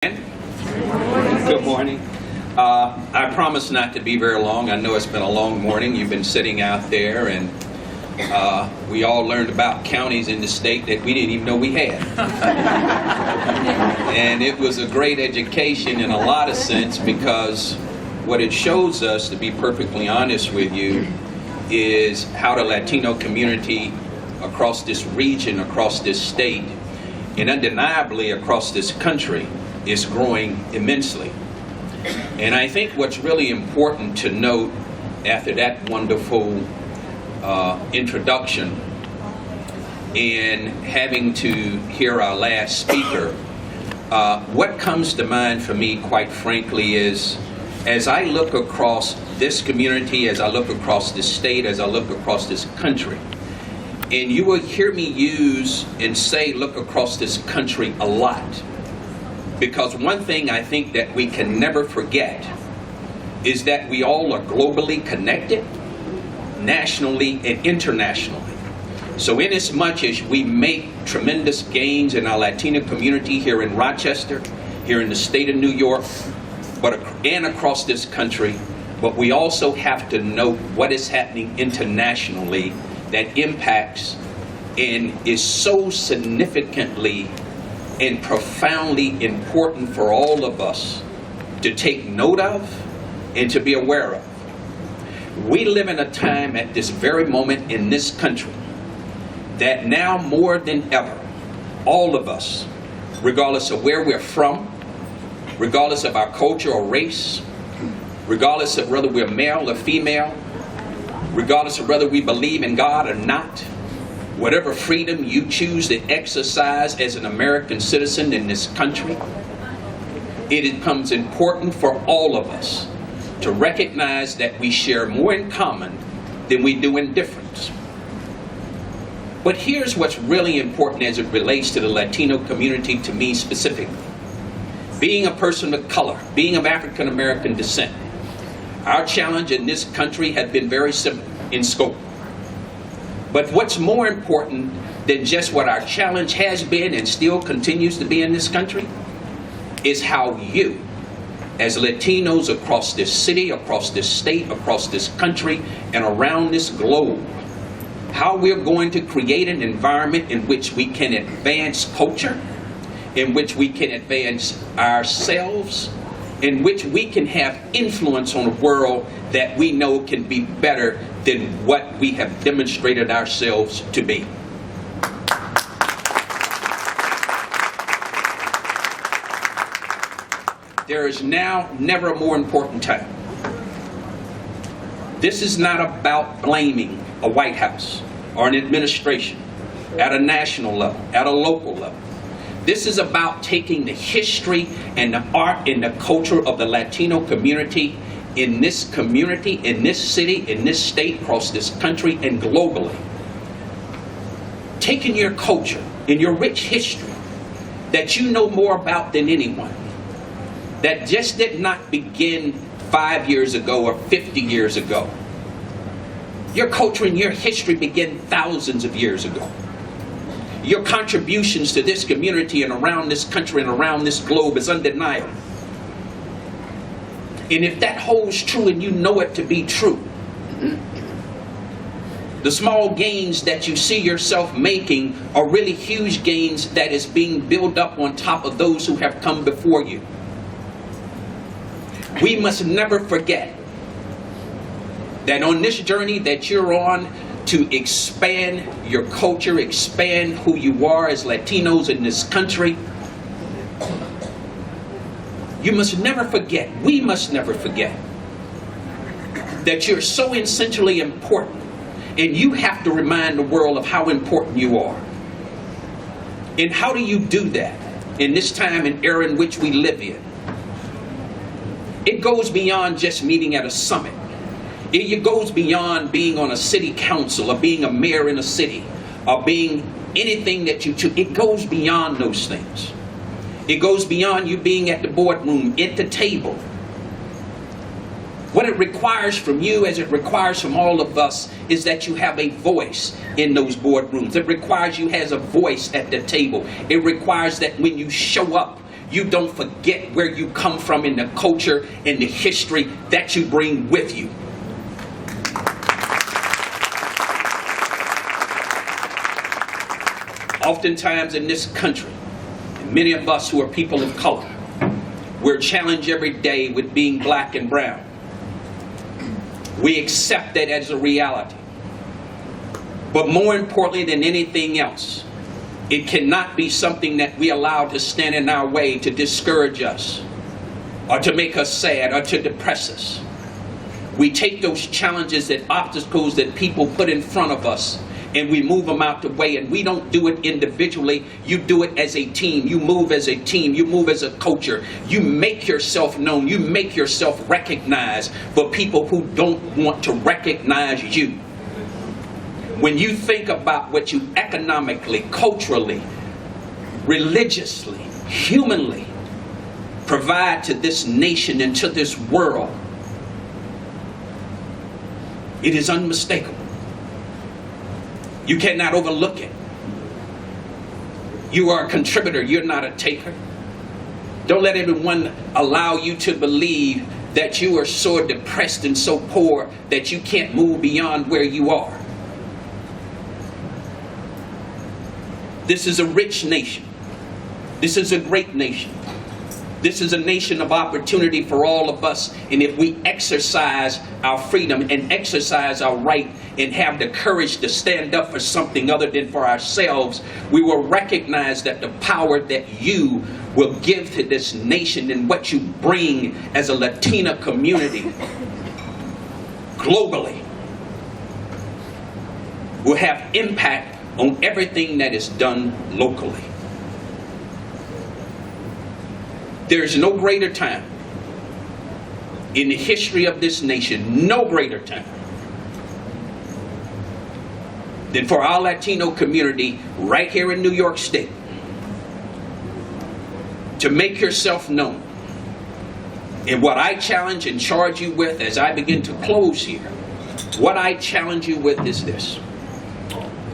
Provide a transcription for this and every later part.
Good morning. I promise not to be very long. I know it's been a long morning. You've been sitting out there, and we all learned about counties in the state that we didn't even know we had. And it was a great education in a lot of sense, because what it shows us, to be perfectly honest with you, is how the Latino community across this region, across this state, and undeniably across this country is growing immensely. And I think what's really important to note after that wonderful introduction, and having to hear our last speaker, what comes to mind for me, quite frankly, is as I look across this community, as I look across this state, as I look across this country, and you will hear me use and say look across this country a lot. Because one thing I think that we can never forget is that we all are globally connected, nationally and internationally. So inasmuch as we make tremendous gains in our Latino community here in Rochester, here in the state of New York, and across this country, but we also have to note what is happening internationally that impacts and is so significantly and profoundly important for all of us to take note of and to be aware of. We live in a time at this very moment in this country that now more than ever, all of us, regardless of where we're from, regardless of our culture or race, regardless of whether we're male or female, regardless of whether we believe in God or not, whatever freedom you choose to exercise as an American citizen in this country, it becomes important for all of us to recognize that we share more in common than we do in difference. But here's what's really important as it relates to the Latino community to me specifically. Being a person of color, being of African American descent, our challenge in this country has been very similar in scope. But what's more important than just what our challenge has been and still continues to be in this country is how you, as Latinos across this city, across this state, across this country, and around this globe, how we're going to create an environment in which we can advance culture, in which we can advance ourselves, in which we can have influence on a world that we know can be better than what we have demonstrated ourselves to be. There is now never a more important time. This is not about blaming a White House or an administration at a national level, at a local level. This is about taking the history and the art and the culture of the Latino community in this community, in this city, in this state, across this country, and globally. Taking your culture and your rich history that you know more about than anyone, that just did not begin 5 years ago or 50 years ago. Your culture and your history began thousands of years ago. Your contributions to this community and around this country and around this globe is undeniable. And if that holds true and you know it to be true, the small gains that you see yourself making are really huge gains that is being built up on top of those who have come before you. We must never forget that on this journey that you're on to expand your culture, expand who you are as Latinos in this country, you must never forget, we must never forget, that you're so essentially important, and you have to remind the world of how important you are. And how do you do that in this time and era in which we live in? It goes beyond just meeting at a summit. It goes beyond being on a city council or being a mayor in a city or being anything that you choose. It goes beyond those things. It goes beyond you being at the boardroom, at the table. What it requires from you, as it requires from all of us, is that you have a voice in those boardrooms. It requires you has a voice at the table. It requires that when you show up, you don't forget where you come from in the culture and the history that you bring with you. Oftentimes in this country, many of us who are people of color, we're challenged every day with being black and brown. We accept that as a reality. But more importantly than anything else, it cannot be something that we allow to stand in our way to discourage us, or to make us sad, or to depress us. We take those challenges and obstacles that people put in front of us, and we move them out the way, and we don't do it individually. You do it as a team. You move as a team. You move as a culture. You make yourself known. You make yourself recognized for people who don't want to recognize you. When you think about what you economically, culturally, religiously, humanly provide to this nation and to this world, it is unmistakable. You cannot overlook it. You are a contributor. You're not a taker. Don't let everyone allow you to believe that you are so depressed and so poor that you can't move beyond where you are. This is a rich nation. This is a great nation. This is a nation of opportunity for all of us. And if we exercise our freedom and exercise our right and have the courage to stand up for something other than for ourselves, we will recognize that the power that you will give to this nation and what you bring as a Latina community globally will have impact on everything that is done locally. There is no greater time in the history of this nation, no greater time than for our Latino community right here in New York State to make yourself known. And what I challenge and charge you with as I begin to close here, what I challenge you with is this.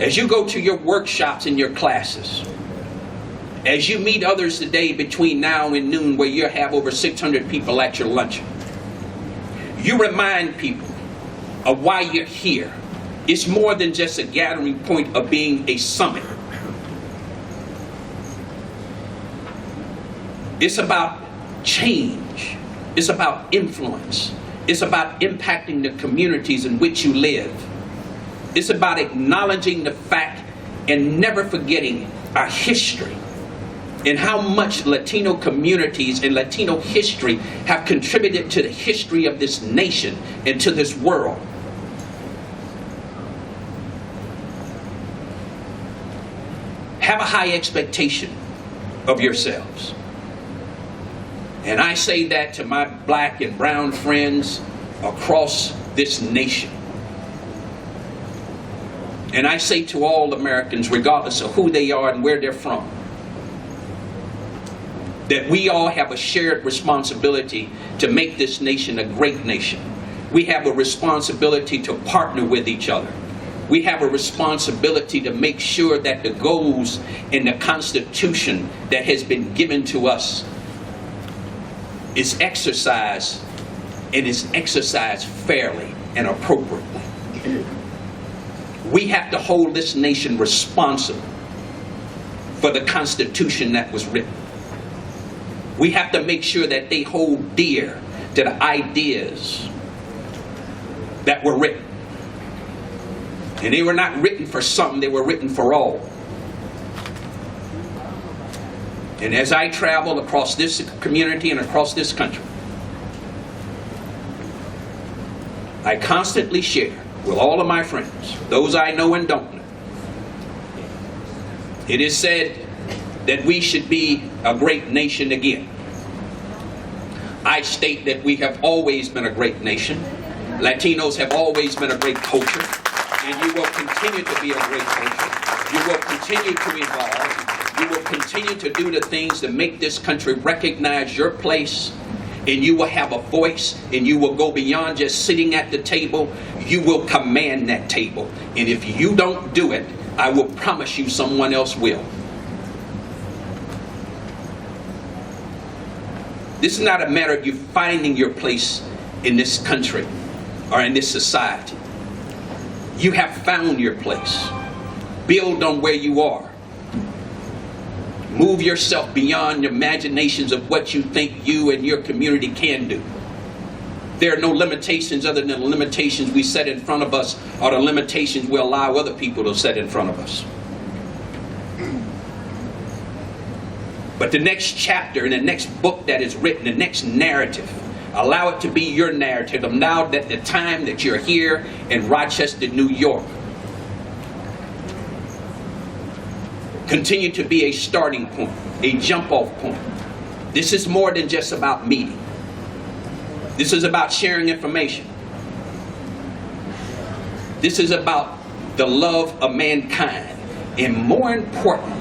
As you go to your workshops and your classes, as you meet others today between now and noon where you have over 600 people at your luncheon, you remind people of why you're here. It's more than just a gathering point of being a summit. It's about change. It's about influence. It's about impacting the communities in which you live. It's about acknowledging the fact and never forgetting our history and how much Latino communities and Latino history have contributed to the history of this nation and to this world. Have a high expectation of yourselves. And I say that to my black and brown friends across this nation. And I say to all Americans, regardless of who they are and where they're from, that we all have a shared responsibility to make this nation a great nation. We have a responsibility to partner with each other. We have a responsibility to make sure that the goals in the Constitution that has been given to us is exercised, and is exercised fairly and appropriately. We have to hold this nation responsible for the Constitution that was written. We have to make sure that they hold dear to the ideas that were written. And they were not written for some, they were written for all. And as I travel across this community and across this country, I constantly share with all of my friends, those I know and don't know. It is said that we should be a great nation again. I state that we have always been a great nation. Latinos have always been a great culture, and you will continue to be a great culture. You will continue to evolve. You will continue to do the things that make this country recognize your place, and you will have a voice, and you will go beyond just sitting at the table. You will command that table. And if you don't do it, I will promise you someone else will. This is not a matter of you finding your place in this country or in this society. You have found your place. Build on where you are. Move yourself beyond the imaginations of what you think you and your community can do. There are no limitations other than the limitations we set in front of us or the limitations we allow other people to set in front of us. But the next chapter and the next book that is written, the next narrative, allow it to be your narrative. Now that the time that you're here in Rochester, New York, continue to be a starting point, a jump-off point. This is more than just about meeting. This is about sharing information. This is about the love of mankind. And more importantly,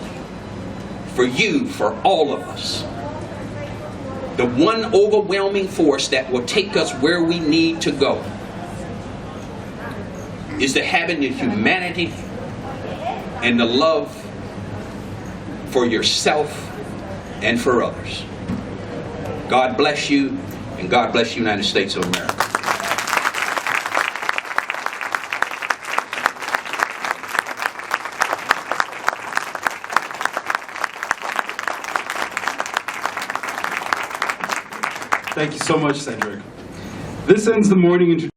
for you, for all of us, the one overwhelming force that will take us where we need to go is the having the humanity and the love for yourself and for others. God bless you, and God bless the United States of America. Thank you so much, Cedric. This ends the morning introduction.